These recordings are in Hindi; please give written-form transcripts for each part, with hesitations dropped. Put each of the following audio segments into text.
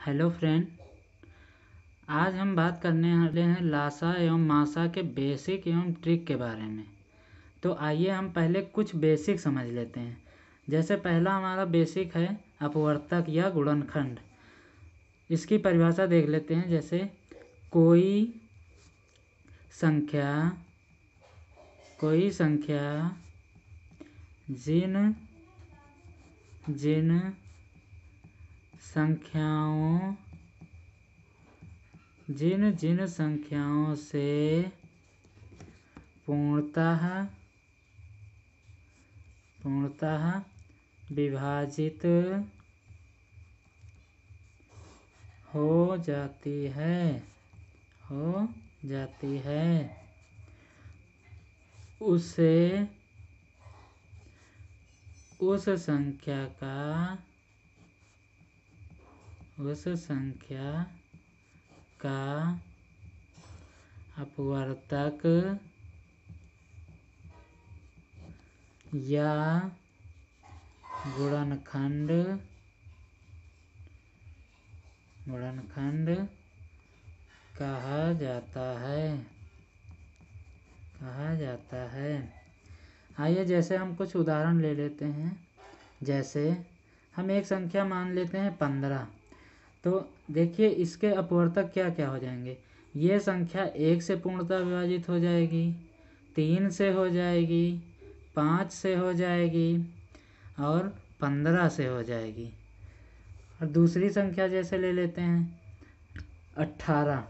हेलो फ्रेंड, आज हम बात करने वाले हैं लासा एवं मासा के बेसिक एवं ट्रिक के बारे में। तो आइए हम पहले कुछ बेसिक समझ लेते हैं। जैसे पहला हमारा बेसिक है अपवर्तक या गुणनखंड। इसकी परिभाषा देख लेते हैं। जैसे कोई संख्या जिन जिन संख्याओं से पूर्णतः विभाजित हो जाती है उसे उस संख्या का अपवर्तक या गुणनखंड कहा जाता है। आइए जैसे हम कुछ उदाहरण ले लेते हैं। जैसे हम एक संख्या मान लेते हैं 15। तो देखिए इसके अपवर्तक क्या क्या हो जाएंगे। ये संख्या 1 से पूर्णतः विभाजित हो जाएगी, 3 से हो जाएगी, 5 से हो जाएगी और 15 से हो जाएगी। और दूसरी संख्या जैसे ले लेते हैं 18।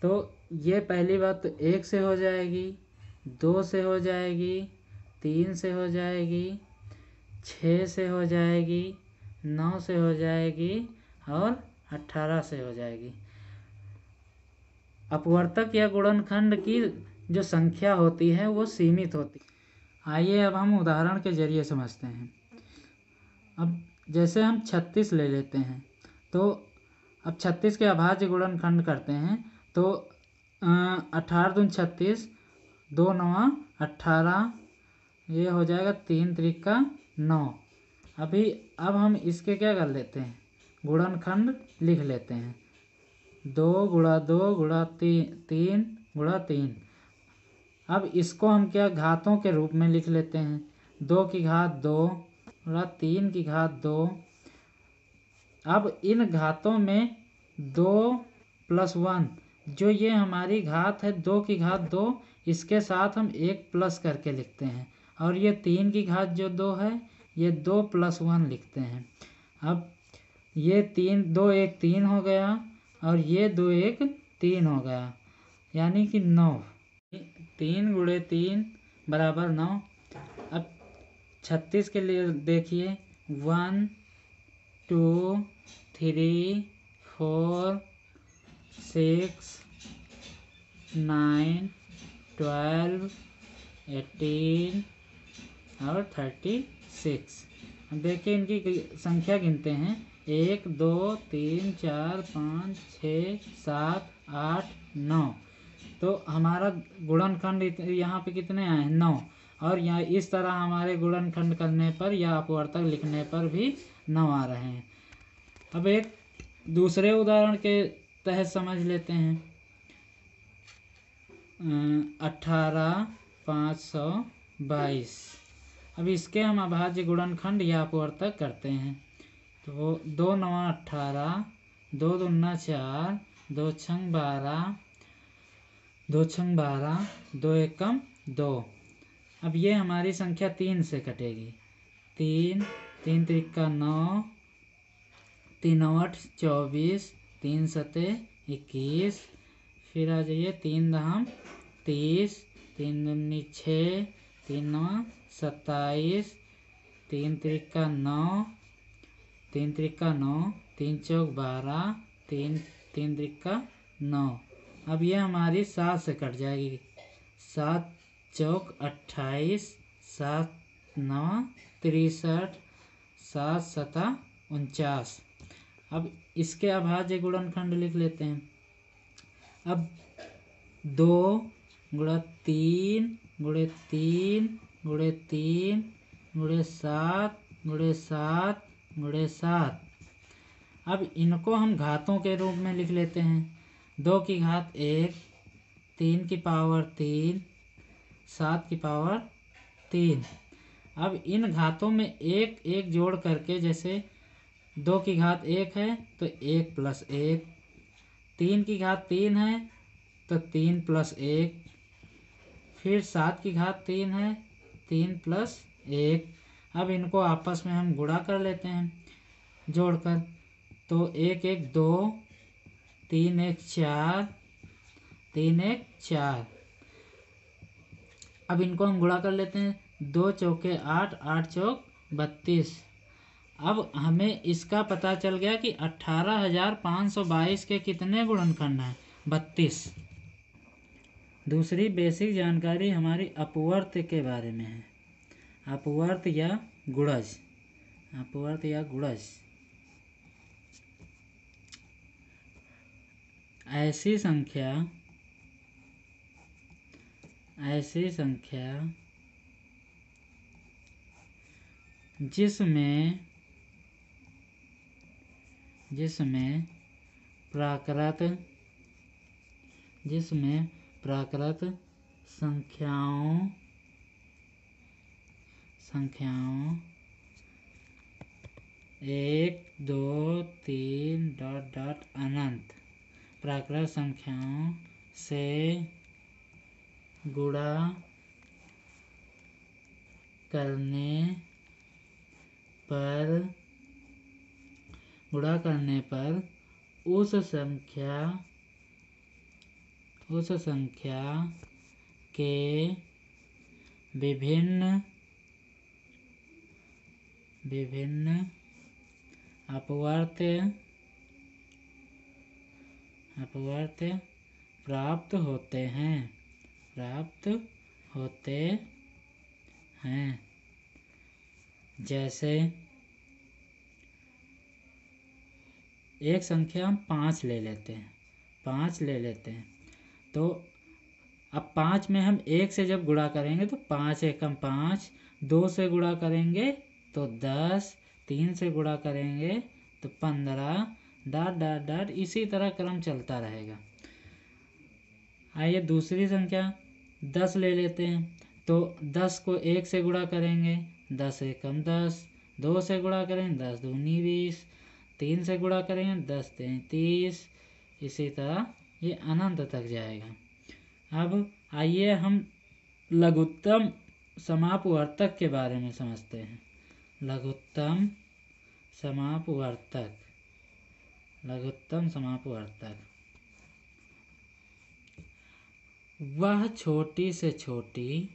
तो ये पहली बात तो 1 से हो जाएगी, 2 से हो जाएगी, 3 से हो जाएगी, 6 से हो जाएगी, 9 से हो जाएगी और 18 से हो जाएगी। अपवर्तक या गुणनखंड की जो संख्या होती है वो सीमित होती है। आइए अब हम उदाहरण के जरिए समझते हैं। अब जैसे हम 36 ले लेते हैं। तो अब 36 के अभाज्य गुणनखंड करते हैं। तो 18 दूनी 36, 2 9 18, ये हो जाएगा 3 त्रिका 9। अब हम इसके क्या कर लेते हैं, गुणनखंड लिख लेते हैं। 2 गुणा 2 गुणा 3 गुणा 3। अब इसको हम क्या घातों के रूप में लिख लेते हैं। 2 की घात 2 गुणा 3 की घात 2। अब इन घातों में 2 + 1, जो ये हमारी घात है 2 की घात 2, इसके साथ हम 1 प्लस करके लिखते हैं। और ये 3 की घात जो 2 है, ये 2 + 1 लिखते हैं। अब ये 2 1 3 हो गया और ये 2 1 3 हो गया, यानी कि 9। 3 × 3 = 9। अब 36 के लिए देखिए 1 2 3 4 6 9 12 18 और 36। अब देखिए इनकी संख्या गिनते हैं। 1 2 3 4 5 6 7 8 9। तो हमारा गुणनखंड यहाँ पे कितने आए हैं, 9। और यहाँ इस तरह हमारे गुणनखंड करने पर या अपवर्तक लिखने पर भी 9 आ रहे हैं। अब एक दूसरे उदाहरण के तहत समझ लेते हैं। 18 522। अब इसके हम अभाज्य गुणनखंड या अपवर्तक करते हैं। तो 2 9 18, 2 दूना 4, 2 छंग 12, 2 छंग 12, 2 एकम 2। अब ये हमारी संख्या 3 से कटेगी। 3 3 त्रिका 9, 3 8 24, 3 7 21। फिर आ जाइए 3 दहम 30, 3 दूनी 6, 3 9 27, 3 त्रिका 9, 3 त्रिका 9, 3 चौक 12, 3 त्रिका 9। अब ये हमारी 7 से कट जाएगी। 7 चौक 28, 7 9 63, 7 7 49। अब इसके अभाज्य गुणनखंड लिख लेते हैं। अब 2 × 3 × 3 × 3 × 7 × 7 × 7। अब इनको हम घातों के रूप में लिख लेते हैं। 2 की घात 1, 3 की पावर 3, 7 की पावर 3। अब इन घातों में एक एक जोड़ करके, जैसे 2 की घात 1 है तो 1 + 1, 3 की घात 3 है तो 3 + 1, फिर 7 की घात 3 है 3 + 1। अब इनको आपस में हम गुणा कर लेते हैं जोड़कर। तो 1 1 2, 3 1 4, 3 1 4। अब इनको हम गुणा कर लेते हैं। 2 चौके 8, 8 चौक 32। अब हमें इसका पता चल गया कि 18,522 के कितने गुणनखंड हैं? 32। दूसरी बेसिक जानकारी हमारी अपवर्त के बारे में है। अपवर्त या गुणज। अपवर्त या गुणज ऐसी संख्या जिसमें प्राकृत संख्याओं 1 2 3 अनंत प्राकृत संख्याओं से गुणा करने पर उस संख्या के विभिन्न अपवर्त प्राप्त होते हैं। जैसे एक संख्या हम 5 ले लेते हैं। तो अब 5 में हम 1 से जब गुणा करेंगे तो 5 एकम 5, 2 से गुणा करेंगे तो 10, 3 से गुणा करेंगे तो 15 ... इसी तरह क्रम चलता रहेगा। आइए दूसरी संख्या 10 ले लेते हैं। तो 10 को 1 से गुणा करेंगे 10 एकम 10, 2 से गुणा करेंगे 10 दूनी 20, 3 से गुणा करेंगे 10 3 30। इसी तरह ये अनंत तक जाएगा। अब आइए हम लघुत्तम समापवर्तक के बारे में समझते हैं। लघुत्तम समापवर्तक वह छोटी से छोटी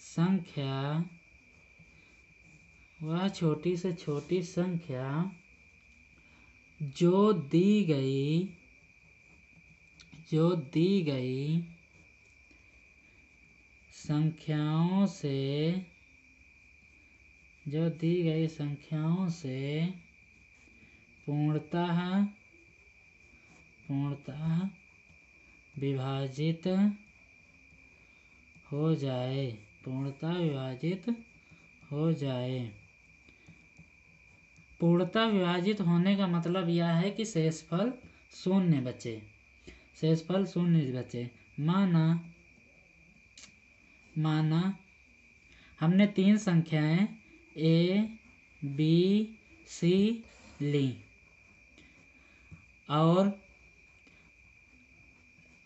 संख्या जो दी गई संख्याओं से पूर्णतः विभाजित हो जाए। पूर्णतः विभाजित होने का मतलब यह है कि शेषफल शून्य बचे। माना हमने 3 संख्याएं A, B, C ली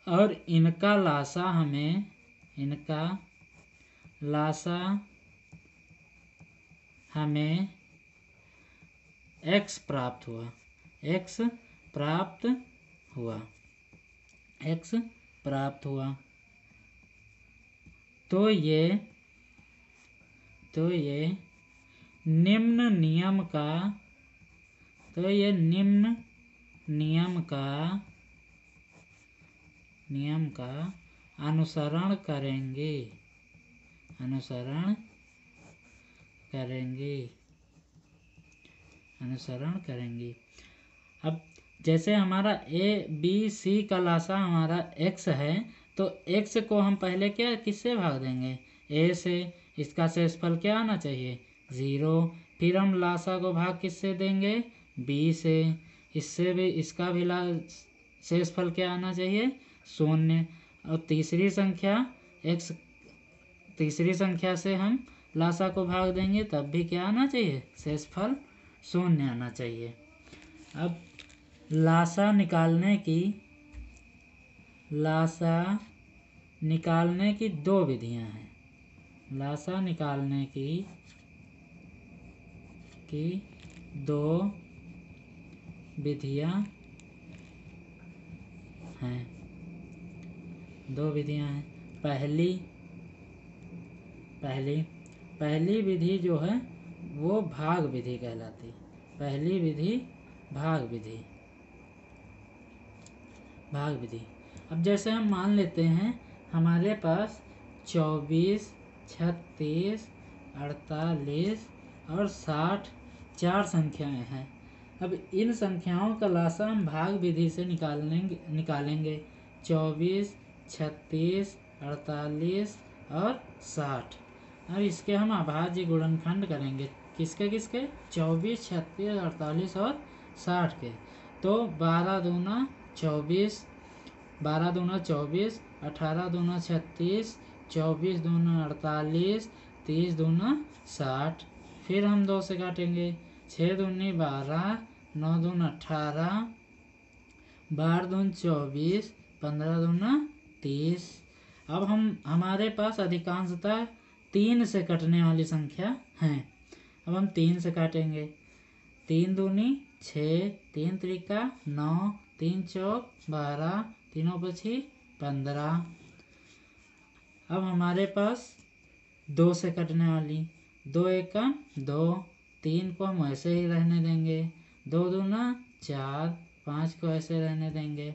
और इनका लासा हमें x प्राप्त हुआ। तो ये निम्न नियम का अनुसरण करेंगे। अब जैसे हमारा A, B, C का लासा हमारा x है, तो x को हम पहले किससे भाग देंगे? A से। इसका शेषफल क्या आना चाहिए? 0। फिर हम लासा को भाग किससे देंगे? b से। इससे भी इसका भी शेषफल क्या आना चाहिए? 0। और तीसरी संख्या से हम लासा को भाग देंगे तब भी क्या आना चाहिए? शेषफल 0 आना चाहिए। अब लासा निकालने की दो विधियां हैं। लासा निकालने की दो विधियां हैं। पहली विधि जो है वो भाग विधि कहलाती है। पहली विधि भाग विधि। अब जैसे हम मान लेते हैं हमारे पास 24, 36, 48 और 60 4 संख्याएं हैं। अब इन संख्याओं का लासा हम भाग विधि से निकालेंगे 24, 36, 48 और 60। अब इसके हम अभाज्य गुणनखंड करेंगे। किसके? 24, 36, 48 और 60 के। तो 12 दूना 24, 18 दूना 36, 24 दूना 48, 30 दूना 60। फिर हम 2 से काटेंगे। 6 दूनी 12, 9 दूना 18, 12 दून 24, 15 दूना 30। अब हमारे पास अधिकांशतः 3 से कटने वाली संख्या हैं। अब हम 3 से काटेंगे। 3 दूनी 6, 3 त्रिका 9, 3 चौक 12, 3 पची 15। अब हमारे पास 2 से कटने वाली 2 एका 2, 3 को हम ऐसे ही रहने देंगे। 2 दूना 4, 5 को ऐसे रहने देंगे।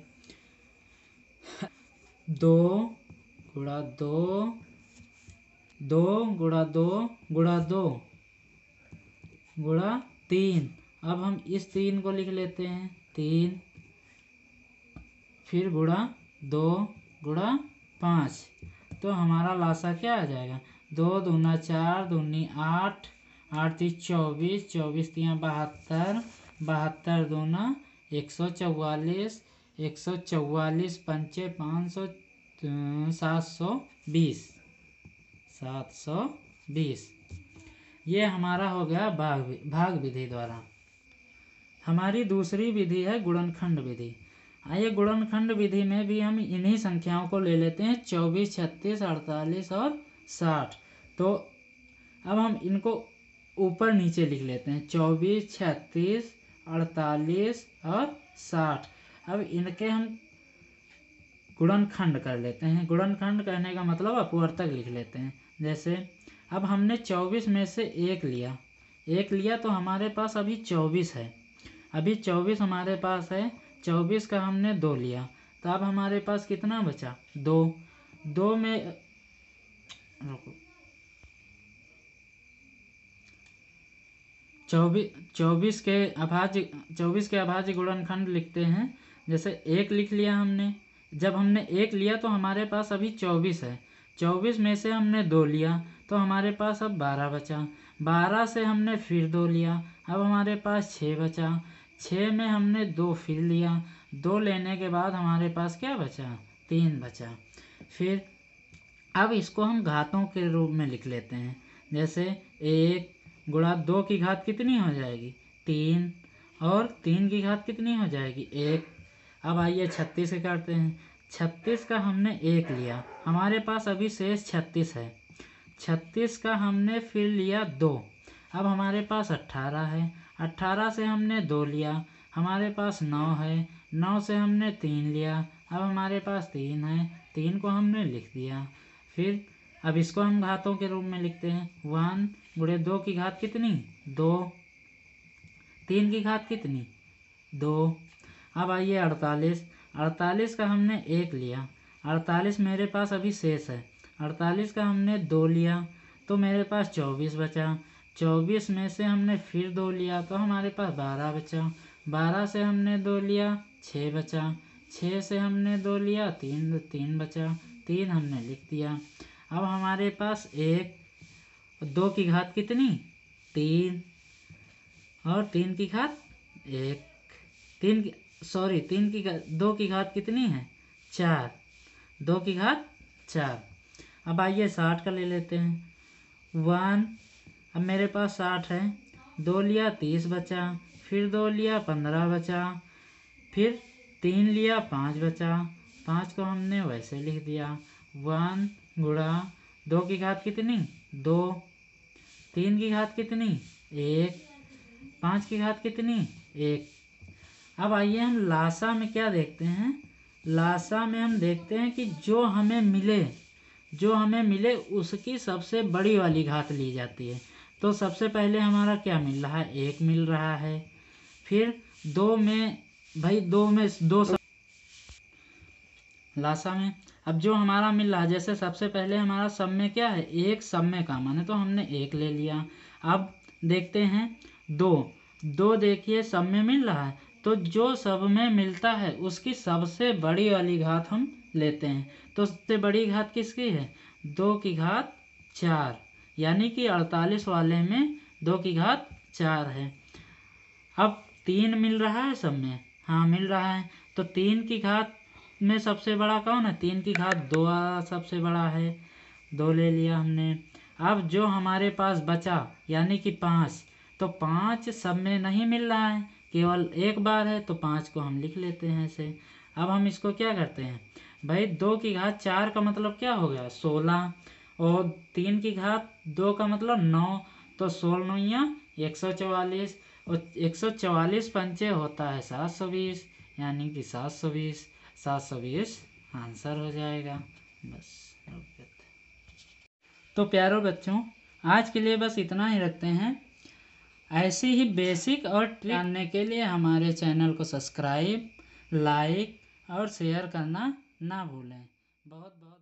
2 गुणा 2, 2 गुणा 2 गुणा 2 गुणा 3। अब हम इस 3 को लिख लेते हैं 3। फिर गुणा 2 गुणा 5। तो हमारा लासा क्या आ जाएगा? 2 दूना 4, दूनी 8, 8 ती 24, 24 तियाँ 72, 72 दूना 144, 144 पंचे 500, 720। ये हमारा हो गया भाग विधि द्वारा। हमारी दूसरी विधि है गुणनखंड विधि। आइए गुणनखंड विधि में भी हम इन्हीं संख्याओं को ले लेते हैं 24, 36, 48 और 60। तो अब हम इनको ऊपर नीचे लिख लेते हैं 24, 36, 48 और 60। अब इनके हम गुणनखंड कर लेते हैं। गुणनखंड करने का मतलब अपवर्तक लिख लेते हैं। जैसे अब हमने 24 में से एक लिया तो हमारे पास अभी 24 है। अभी 24 हमारे पास है। 24 का हमने 2 लिया तो अब हमारे पास कितना बचा? 2 में 24 के अभाज्य गुणनखंड लिखते हैं। जैसे 1 लिख लिया हमने। जब हमने 1 लिया तो हमारे पास अभी 24 है। 24 में से हमने 2 लिया तो हमारे पास अब 12 बचा। 12 से हमने फिर 2 लिया, अब हमारे पास 6 बचा। 6 में हमने 2 फिर लिया, 2 लेने के बाद हमारे पास क्या बचा? 3 बचा। फिर अब इसको हम घातों के रूप में लिख लेते हैं। जैसे 1 गुणा 2 की घात कितनी हो जाएगी? 3। और 3 की घात कितनी हो जाएगी? 1। अब आइए 36 से करते हैं। 36 का हमने 1 लिया, हमारे पास अभी शेष 36 है। 36 का हमने फिर लिया 2, अब हमारे पास 18 है। 18 से हमने 2 लिया, हमारे पास 9 है। 9 से हमने 3 लिया, अब हमारे पास 3 है। 3 को हमने लिख दिया। फिर अब इसको हम घातों के रूप में लिखते हैं। 1 गुणे 2 की घात कितनी? 2। 3 की घात कितनी? 2। अब आइए 48। 48 का हमने 1 लिया, 48 मेरे पास अभी शेष है। 48 का हमने 2 लिया तो मेरे पास 24 बचा। 24 में से हमने फिर 2 लिया तो हमारे पास 12 बचा। 12 से हमने 2 लिया, 6 बचा। 6 से हमने 2 लिया, 3 बचा। 3 हमने लिख दिया। अब हमारे पास 1 2 की घात कितनी 3 और 3 की घात 1, 2 की घात कितनी है 4, 2 की घात 4। अब आइए 60 का ले लेते हैं 1। अब मेरे पास 60 है, 2 लिया 30 बचा, फिर 2 लिया 15 बचा, फिर 3 लिया 5 बचा, 5 को हमने वैसे लिख दिया 1 गुणा 2 की घात कितनी 2, 3 की घात कितनी 1, 5 की घात कितनी 1। अब आइए हम लासा में क्या देखते हैं, लासा में हम देखते हैं कि जो हमें मिले उसकी सबसे बड़ी वाली घात ली जाती है। तो सबसे पहले हमारा क्या मिल रहा है 1 मिल रहा है, फिर 2 में भाई 2 में 2 लासा में अब जो हमारा मिल रहा है, जैसे सबसे पहले हमारा सब में क्या है 1, सब में का मान है तो हमने 1 ले लिया। अब देखते हैं 2 देखिए सब में मिल रहा है, तो जो सब में मिलता है उसकी सबसे बड़ी वाली घात हम लेते हैं। तो सबसे बड़ी घात किसकी है 2 की घात 4, यानी कि 48 वाले में 2 की घात 4 है। अब 3 मिल रहा है सब में, हाँ मिल रहा है, तो 3 की घात में सबसे बड़ा कौन है 3 की घात 2 सबसे बड़ा है, 2 ले लिया हमने। अब जो हमारे पास बचा यानी कि 5, तो 5 सब में नहीं मिल रहा है, केवल एक बार है, तो 5 को हम लिख लेते हैं ऐसे। अब हम इसको क्या करते हैं भाई 2 की घात 4 का मतलब क्या हो गया 16, और 3 की घात 2 का मतलब 9, तो 16 9 144, और 144 पंचे होता है 720, यानी कि 720 आंसर हो जाएगा। बस तो प्यारो बच्चों आज के लिए बस इतना ही रखते हैं। ऐसी ही बेसिक और ट्रिक जानने के लिए हमारे चैनल को सब्सक्राइब, लाइक और शेयर करना ना भूलें। बहुत बहुत